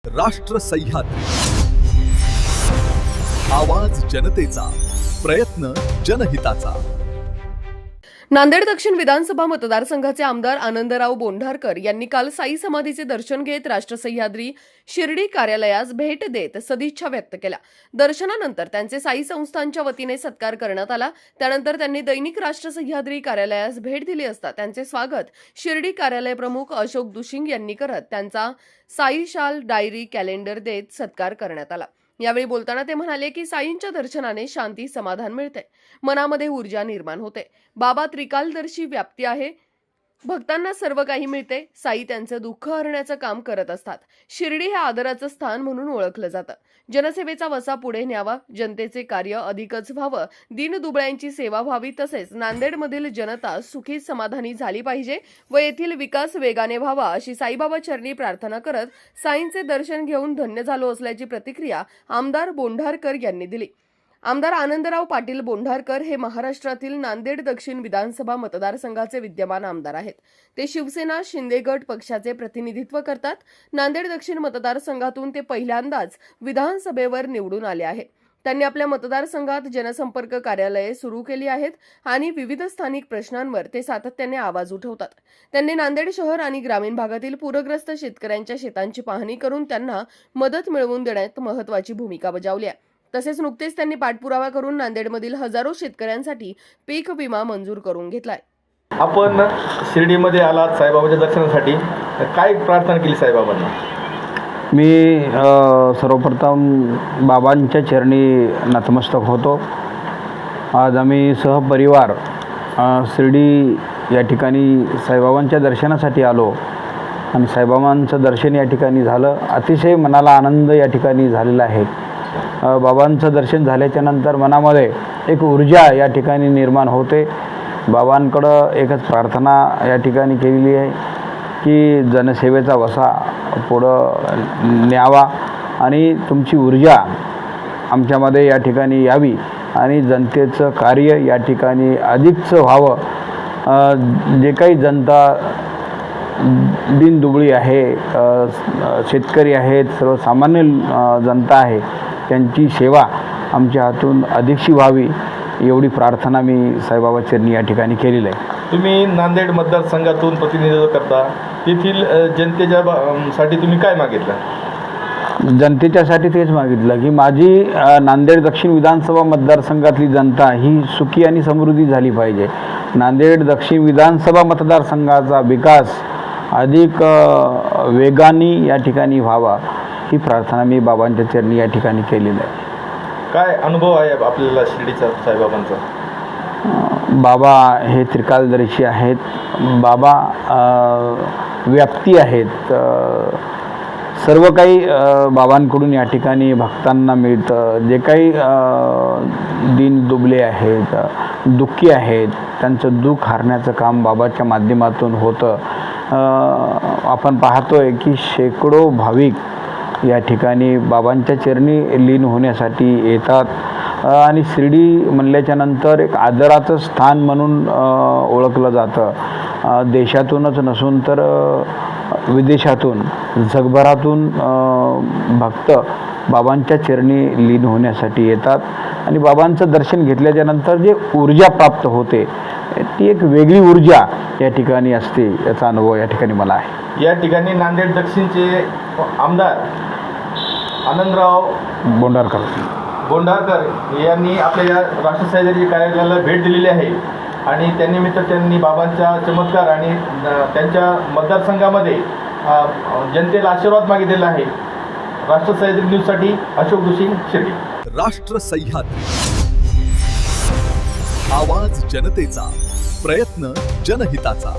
राष्ट्र सह्याद्री, आवाज जनतेचा, प्रयत्न जनहिताचा। नांदेड दक्षिण विधानसभा मतदारसंघाचे आमदार आनंदराव बोंढारकर यांनी काल साई समाधीचे दर्शन घेत राष्ट्र सह्याद्री शिर्डी कार्यालयास भेट देत सदिच्छा व्यक्त केल्या। दर्शनानंतर त्यांचे साई संस्थानच्या वतीने सत्कार करण्यात आला। त्यानंतर त्यांनी दैनिक राष्ट्र सह्याद्री कार्यालयास भेट दिली असता त्यांचे स्वागत शिर्डी कार्यालय प्रमुख अशोक दुशिंग यांनी करत त्यांचा साई शाल, डायरी, कॅलेंडर देत सत्कार करण्यात आला। यावेळी बोलताना ते म्हणाले की साईंच्या दर्शनाने शांती, समाधान मिळते, मनामध्ये ऊर्जा निर्माण होते। बाबा त्रिकालदर्शी व्याप्ती आहे, भक्तांना सर्व काही मिळते। साई त्यांचं दुःख हरण्याचं काम करत असतात। शिर्डी हे आदराचं स्थान म्हणून ओळखलं जातं। जनसेवेचा वसा पुढे न्यावा, जनतेचे कार्य अधिकच व्हावं, दीनदुबळ्यांची सेवा व्हावी, तसेच नांदेडमधील जनता सुखी समाधानी झाली पाहिजे व येथील विकास वेगाने व्हावा अशी साईबाबा चरणी प्रार्थना करत साईंचे दर्शन घेऊन धन्य झालो असल्याची प्रतिक्रिया आमदार बोंढारकर यांनी दिली। आमदार आनंदराव पाटील बोंढारकर हे महाराष्ट्रातील नांदेड दक्षिण विधानसभा मतदारसंघाचे विद्यमान आमदार आहेत। ते शिवसेना शिंदे गट पक्षाचे प्रतिनिधित्व करतात। नांदेड दक्षिण मतदारसंघातून ते पहिल्यांदाच विधानसभेवर निवडून आले आहे। त्यांनी आपल्या मतदारसंघात जनसंपर्क कार्यालये सुरू केली आहेत आणि विविध स्थानिक प्रश्नांवर ते सातत्याने आवाज उठवतात। त्यांनी नांदेड शहर आणि ग्रामीण भागातील पूरग्रस्त शेतकऱ्यांच्या शेतांची पाहणी करून त्यांना मदत मिळवून देण्यात महत्त्वाची भूमिका बजावली आहे। तसेच नुकतेच त्यांनी पाठपुरावा करून नांदेडमधील हजारो शेतकऱ्यांसाठी पीक विमा मंजूर करून घेतलाय। आपण शिर्डीमध्ये आलात साईबाबाच्या दर्शनासाठी, काय प्रार्थना केली साईबाबांना? मी सर्वप्रथम बाबांच्या चरणी नतमस्तक होतो। आज आम्ही सहपरिवार शिर्डी या ठिकाणी साईबाबांच्या दर्शनासाठी आलो आणि साईबाबांचं दर्शन या ठिकाणी झालं। अतिशय मनाला आनंद या ठिकाणी झालेला आहे। बाबांचं दर्शन झाल्याच्या नंतर मनामध्ये एक ऊर्जा या ठिकाणी निर्माण होते। बाबांकडं एकच प्रार्थना या ठिकाणी केलेली आहे की जनसेवेचा वसा पुढं न्यावा आणि तुमची ऊर्जा आमच्यामध्ये या ठिकाणी यावी आणि जनतेचं कार्य या ठिकाणी अधिकचं व्हावं। जे काही जनता दीनदुबळी आहे, शेतकरी आहेत, सर्वसामान्य जनता आहे, त्यांची सेवा आमच्या हातून अधिकशी व्हावी एवढी प्रार्थना मी साईबाबा चरणी या ठिकाणी केलेली आहे। तुम्ही नांदेड मतदारसंघातून प्रतिनिधित्व करता, तेथील जनतेच्या साठी तुम्ही काय मागितलं? जनतेच्यासाठी तेच मागितलं की माझी नांदेड दक्षिण विधानसभा मतदारसंघातली जनता ही सुखी आणि समृद्धी झाली पाहिजे। नांदेड दक्षिण विधानसभा मतदारसंघाचा विकास अधिक वेगाने या ठिकाणी व्हावा ही प्रार्थना मी बाबांच्या चरणी या ठिकाणी केलेली आहे। काय अनुभव आहे आपल्याला शिर्डीचा साईबाबांचा? बाबा हे त्रिकालदर्शी आहेत, बाबा व्याप्ती आहेत। सर्व काही बाबांकडून या ठिकाणी भक्तांना मिळतं। जे काही दीन दुबळे आहेत, दुःखी आहेत, त्यांचं दुःख हरण्याचं काम बाबाच्या माध्यमातून होतं। आपण पाहतोय की शेकडो भाविक या ठिकाणी बाबांच्या चरणी लीन होण्यासाठी येतात आणि शिर्डी म्हणल्याच्या नंतर एक आदराचं स्थान म्हणून ओळखलं जातं। देशातूनच नसून तर विदेशातून, जगभरातून भक्त बाबांच्या चरणी लीन होण्यासाठी येतात आणि बाबांचं दर्शन घेतल्याच्या नंतर जे ऊर्जा प्राप्त होते ती एक वेगळी ऊर्जा या ठिकाणी असते, याचा अनुभव या ठिकाणी मला आहे। या ठिकाणी नांदेड दक्षिणचे आमदार आनंदराव बोंढारकर यांनी आपल्या या राष्ट्र सह्याद्री कार्यालयाला भेट दिलेली आहे आणि त्यानिमित्त त्यांनी बाबांचा चमत्कार आणि त्यांच्या मतदारसंघामध्ये जनतेला आशीर्वाद मागितलेला आहे। राष्ट्र सह्याद्री न्यूजसाठी अशोक दुशिंग, शिर्डी। राष्ट्र सह्याद्री, आवाज जनतेचा, प्रयत्न जनहिताचा।